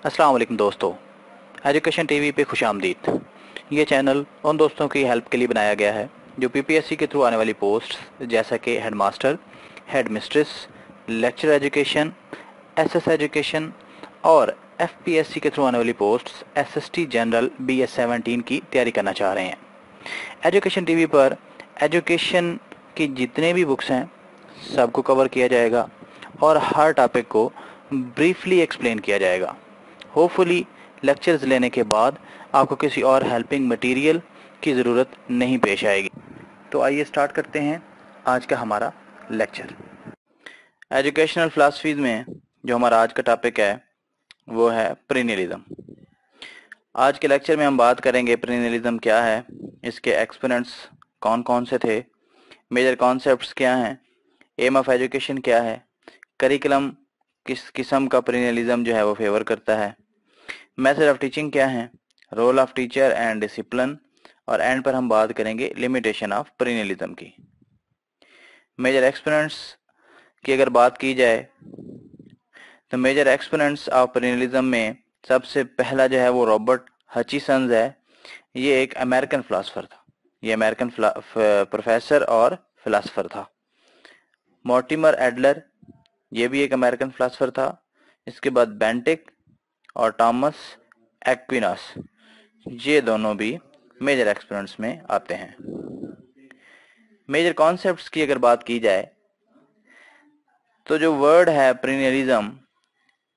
अस्सलाम वालेकुम दोस्तों, एजुकेशन टीवी पे खुशामदीद। ये चैनल उन दोस्तों की हेल्प के लिए बनाया गया है जो पीपीएससी के थ्रू आने वाली पोस्ट जैसा कि head master, head mistress, lecture education, SS education और एफपीएससी के थ्रू आने वाली पोस्ट्स एसएसटी जनरल BS17 की तैयारी करना चाह रहे हैं। एजुकेशन टीवी पर एजुकेशन की जितने भी बुक्स हैं सबको कवर किया जाएगा और हर टॉपिक को ब्रीफली एक्सप्लेन किया जाएगा। होपफुली लेक्चर्स लेने के बाद आपको किसी और हेल्पिंग मटेरियल की ज़रूरत नहीं पेश आएगी। तो आइए स्टार्ट करते हैं आज का हमारा लेक्चर। एजुकेशनल फिलॉसफीज में जो हमारा आज का टॉपिक है वो है प्रीनियलिज्म। आज के लेक्चर में हम बात करेंगे प्रीनियलिज्म क्या है, इसके एक्सपोनेंट्स कौन कौन से थे, मेजर कॉन्सेप्ट्स क्या हैं, एम ऑफ एजुकेशन क्या है, करिकुलम किस किस्म का प्रीनियलिज्म जो है वो फेवर करता है, मेथड ऑफ टीचिंग क्या है, role of teacher and discipline, और एंड पर हम बात करेंगे लिमिटेशन ऑफ प्रीनियलिज्म की। मेजर एक्सपोनेंट्स की अगर बात की जाए तो मेजर एक्सपोनेंट्स ऑफ प्रीनियलिज्म में सबसे पहला जो है वो रॉबर्ट हचिसंस है। ये एक अमेरिकन फिलासफर था, ये अमेरिकन प्रोफेसर और फिलासफर था। मॉर्टिमर एडलर, ये भी एक अमेरिकन फिलासफर था। इसके बाद बेंटिक और थॉमस एक्विनास, ये दोनों भी मेजर एक्सपोनेंट्स में आते हैं। मेजर कॉन्सेप्ट्स की अगर बात की जाए तो जो वर्ड है प्रीनियलिज्म,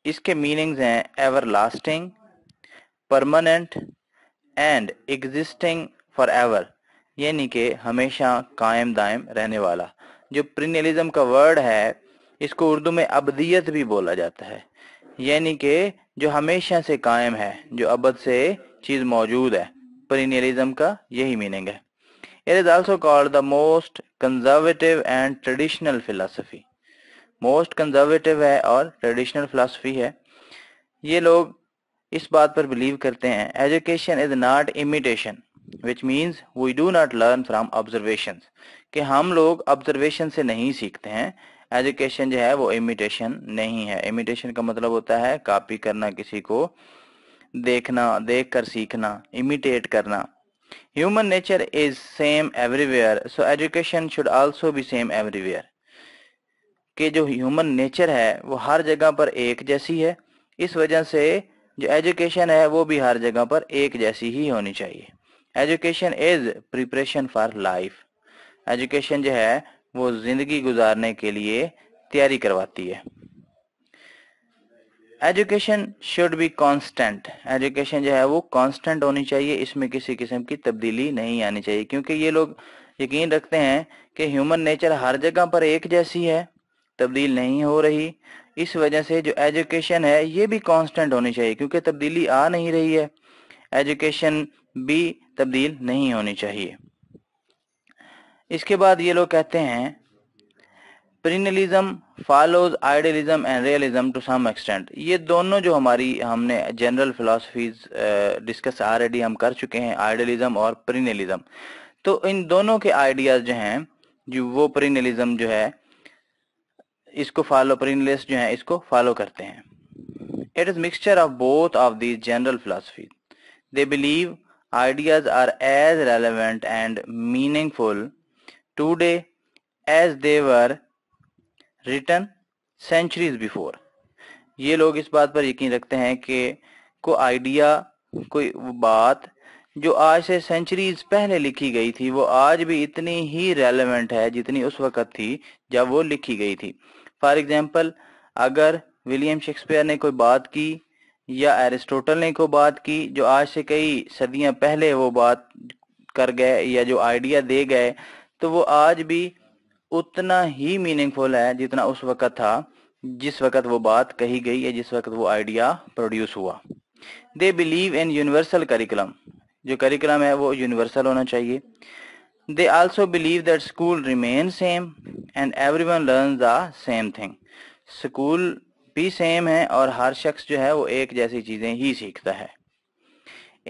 इसके मीनिंग्स हैं everlasting, permanent and existing for ever, यानी कि हमेशा कायम दायम रहने वाला। जो प्रीनियलिज्म का वर्ड है इसको उर्दू में अबदियत भी बोला जाता है, यानी कि जो हमेशा से कायम है, जो अबद से चीज मौजूद है। प्रीनियलिज्म का यही मीनिंग है। It is also called the most conservative and traditional philosophy. Most conservative है और ट्रेडिशनल फिलोसफी है। ये लोग इस बात पर बिलीव करते हैं education is not imitation, which means we do not learn from observation, कि हम लोग ऑब्जर्वेशन से नहीं सीखते हैं। एजुकेशन जो है वो इमिटेशन नहीं है। इमिटेशन का मतलब होता है कॉपी करना, किसी को देखना, देख कर सीखना, इमिटेट करना। Human nature is same everywhere, so education should also be same everywhere, कि जो ह्यूमन नेचर है वो हर जगह पर एक जैसी है। इस वजह से जो एजुकेशन है वो भी हर जगह पर एक जैसी ही होनी चाहिए। Education is preparation for life. Education जो है वो जिंदगी गुजारने के लिए तैयारी करवाती है। Education should be constant. Education जो है वो कांस्टेंट होनी चाहिए, इसमें किसी किस्म की तब्दीली नहीं आनी चाहिए, क्योंकि ये लोग यकीन रखते हैं कि ह्यूमन नेचर हर जगह पर एक जैसी है, तब्दील नहीं हो रही। इस वजह से जो एजुकेशन है ये भी कांस्टेंट होनी चाहिए, क्योंकि तब्दीली आ नहीं रही है, एजुकेशन भी तब्दील नहीं होनी चाहिए। इसके बाद ये लोग कहते हैं perennialism follows idealism and realism to some extent. ये दोनों जो हमने जनरल फिलोसफीज डिस्कस ऑलरेडी हम कर चुके हैं, आइडियलिज्म और प्रीनियलिज्म। तो इन दोनों के आइडियाज जो हैं, जो वो प्रीनियलिज्म जो है इसको फॉलो, प्रीनियलिस्ट जो है इसको फॉलो करते हैं। It is mixture of both of these general philosophy. They believe ideas are as relevant and meaningful today as they were written centuries before। ये लोग इस बात पर यकीन रखते हैं कि कोई आइडिया, कोई बात जो आज से सेंचुरीज पहले लिखी गई थी वो आज भी इतनी ही रेलेवेंट है जितनी उस वक्त थी जब वो लिखी गई थी। फॉर एग्जाम्पल, अगर विलियम शेक्सपियर ने कोई बात की या एरिस्टोटल ने कोई बात की जो आज से कई सदियां पहले वो बात कर गए या जो आइडिया दे गए, तो वो आज भी उतना ही मीनिंगफुल है जितना उस वक्त था जिस वक्त वो बात कही गई या जिस वक्त वो आइडिया प्रोड्यूस हुआ। They believe in universal curriculum. जो करिकुलम है वो यूनिवर्सल होना चाहिए। They also believe that school remain same and everyone learn the same thing. School भी सेम है और हर शख्स जो है वो एक जैसी चीजें ही सीखता है।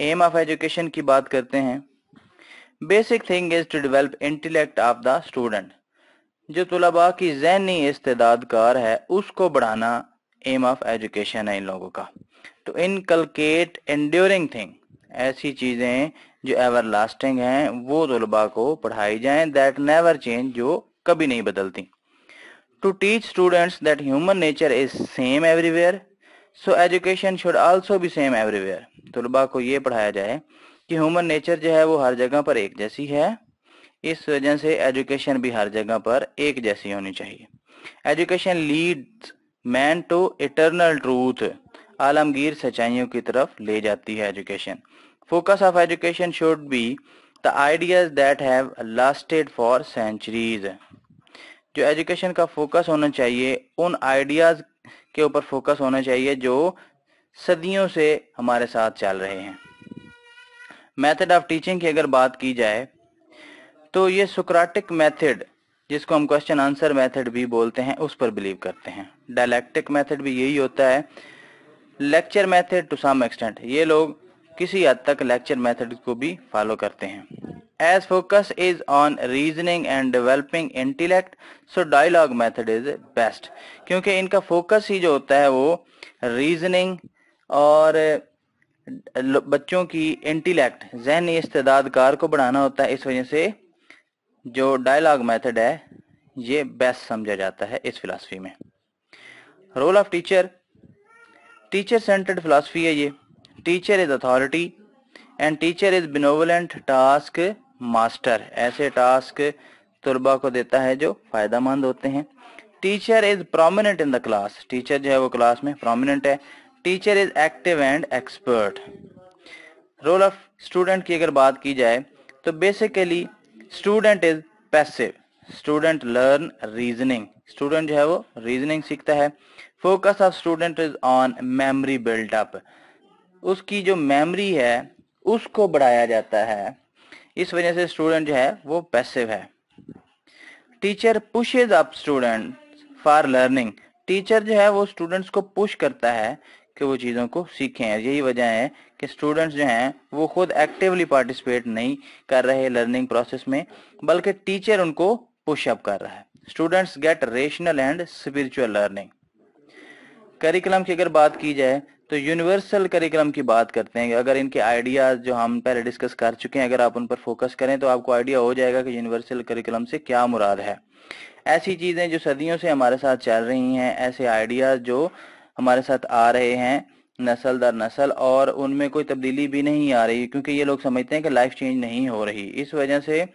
एम ऑफ एजुकेशन की बात करते हैं। Basic thing is to develop intellect of the student. जो तुलबा की ज़हनी इस्तेदादकार है उसको बढ़ाना एम ऑफ एजुकेशन है इन लोगों का। टू इनकलकेट एंड्योरिंग थिंग, ऐसी चीज़ें जो एवर लास्टिंग हैं वो तलबा को पढ़ाई जाएं, दैट नेवर चेंज, जो कभी नहीं बदलती। To teach students that human nature is same everywhere, so education should also be same everywhere, तलबा को ये पढ़ाया जाए कि ह्यूमन नेचर जो है वो हर जगह पर एक जैसी है, इस वजह से एजुकेशन भी हर जगह पर एक जैसी होनी चाहिए। Education leads man to eternal truth, आलमगीर सच्चाइयों की तरफ ले जाती है education. Focus of education should be the ideas that have lasted for centuries, जो एजुकेशन का फोकस होना चाहिए उन आइडियाज के ऊपर फोकस होना चाहिए जो सदियों से हमारे साथ चल रहे हैं। मेथड ऑफ टीचिंग की अगर बात की जाए तो ये सोक्रेटिक मेथड, जिसको हम क्वेश्चन आंसर मेथड भी बोलते हैं, उस पर बिलीव करते हैं। डायलैक्टिक मेथड भी यही होता है। Lecture method to some extent, ये लोग किसी हद तक लेक्चर मेथड को भी फॉलो करते हैं। As focus is on reasoning and developing intellect, so dialogue method is best, क्योंकि इनका फोकस ही जो होता है वो रीजनिंग और बच्चों की इंटेलेक्ट, जहनी इस्तेदाद कार को बढ़ाना होता है। इस वजह से जो डायलॉग मेथड है ये बेस्ट समझा जाता है इस फिलॉसफी में। Role of teacher, teacher centred philosophy है ये। Teacher is authority and teacher is benevolent task master, ऐसे टास्क तुलबा को देता है जो फायदेमंद होते हैं। Teacher is prominent in the class, teacher जो है वो क्लास में प्रोमिनेंट है। Teacher is active and expert. Role of student की अगर बात की जाए तो basically student is passive, student learn reasoning, student जो है वो रीजनिंग सीखता है। Focus of student is on memory buildup, उसकी जो मेमोरी है उसको बढ़ाया जाता है, इस वजह से स्टूडेंट जो है वो पैसिव है। Teacher pushes up student for learning, teacher जो है वो स्टूडेंट्स को पुश करता है कि वो चीज़ों को सीखें। यही वजह है कि स्टूडेंट्स जो हैं वो खुद एक्टिवली पार्टिसिपेट नहीं कर रहे लर्निंग प्रोसेस में, बल्कि टीचर उनको पुश अप कर रहा है। Students gate rational and spiritual learning. Curriculum की अगर बात की जाए तो यूनिवर्सल करिकुलम की बात करते हैं। अगर इनके आइडियाज जो हम पहले डिस्कस कर चुके हैं, अगर आप उन पर फोकस करें तो आपको आइडिया हो जाएगा कि यूनिवर्सल करिकुलम से क्या मुराद है। ऐसी चीज़ें जो सदियों से हमारे साथ चल रही हैं, ऐसे आइडियाज जो हमारे साथ आ रहे हैं नस्ल दर नस्ल और उनमें कोई तब्दीली भी नहीं आ रही, क्योंकि ये लोग समझते हैं कि लाइफ चेंज नहीं हो रही। इस वजह से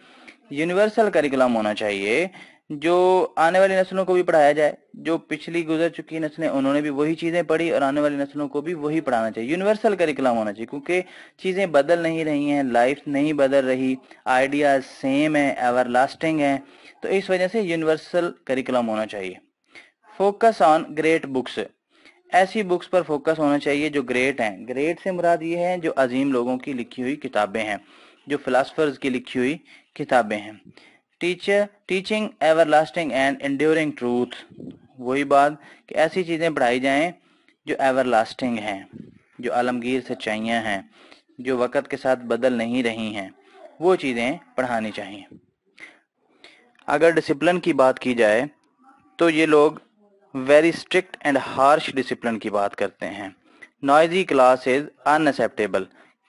यूनिवर्सल करिकुलम होना चाहिए जो आने वाली नस्लों को भी पढ़ाया जाए। जो पिछली गुजर चुकी नस्लें उन्होंने भी वही चीज़ें पढ़ी और आने वाली नस्लों को भी वही पढ़ाना चाहिए। यूनिवर्सल करिकुलम होना चाहिए क्योंकि चीज़ें बदल नहीं रही हैं, लाइफ नहीं बदल रही, आइडियाज सेम है, एवर लास्टिंग है, तो इस वजह से यूनिवर्सल करिकुलम होना चाहिए। फोकस ऑन ग्रेट बुक्स, ऐसी बुक्स पर फोकस होना चाहिए जो ग्रेट हैं। ग्रेट से मुराद ये है जो अजीम लोगों की लिखी हुई किताबें हैं, जो फिलासफर्स की लिखी हुई किताबें हैं। Teaching ever lasting and enduring truth, वही बात कि ऐसी चीज़ें पढ़ाई जाएं जो एवर लास्टिंग हैं, जो आलमगीर सच्चाइयाँ हैं, जो वक़्त के साथ बदल नहीं रही हैं, वो चीज़ें पढ़ानी चाहिए। अगर डिसिप्लिन की बात की जाए तो ये लोग very strict and harsh discipline की बात करते हैं। नॉइजी क्लास इज अनएक्सेप्टेबल,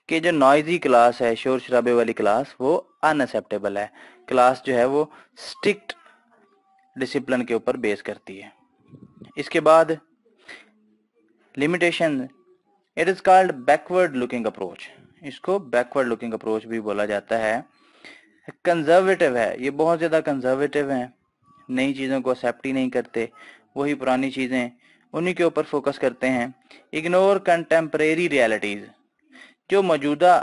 कि जो नॉइजी क्लास है, शोर शराबे वाली क्लास, वो अनएक्सेप्टेबल है। क्लास जो है वो स्ट्रिक्ट डिसिप्लिन के ऊपर बेस करती है। इसके बाद limitation, it is called backward looking approach, इसको बैकवर्ड लुकिंग अप्रोच भी बोला जाता है। कंजर्वेटिव है, ये बहुत ज़्यादा कंजर्वेटिव हैं, नई चीज़ों को एक्सेप्ट ही नहीं करते, वही पुरानी चीज़ें उन्हीं के ऊपर फोकस करते हैं। इग्नोर कंटेम्परेरी रियलिटीज़, जो मौजूदा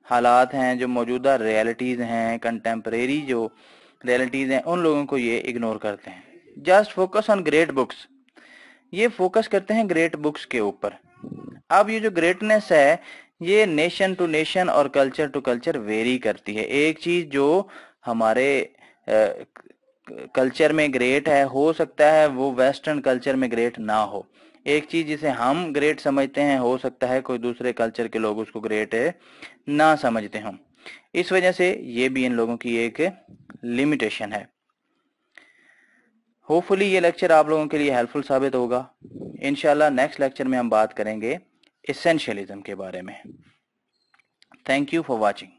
हालात हैं, जो मौजूदा रियलिटीज़ हैं, कंटेम्परेरी जो रियलिटीज़ हैं, उन लोगों को ये इग्नोर करते हैं। Just focus on great books, ये फोकस करते हैं ग्रेट बुक्स के ऊपर। अब ये जो ग्रेटनेस है ये नेशन टू नेशन और कल्चर टू कल्चर वेरी करती है। एक चीज़ जो हमारे कल्चर में ग्रेट है, हो सकता है वो वेस्टर्न कल्चर में ग्रेट ना हो। एक चीज़ जिसे हम ग्रेट समझते हैं, हो सकता है कोई दूसरे कल्चर के लोग उसको ग्रेट ना समझते हों। इस वजह से ये भी इन लोगों की एक लिमिटेशन है। होपफुली ये लेक्चर आप लोगों के लिए हेल्पफुल साबित होगा। इंशाल्लाह नेक्स्ट लेक्चर में हम बात करेंगे एसेंशियलिज्म के बारे में। Thank you for watching.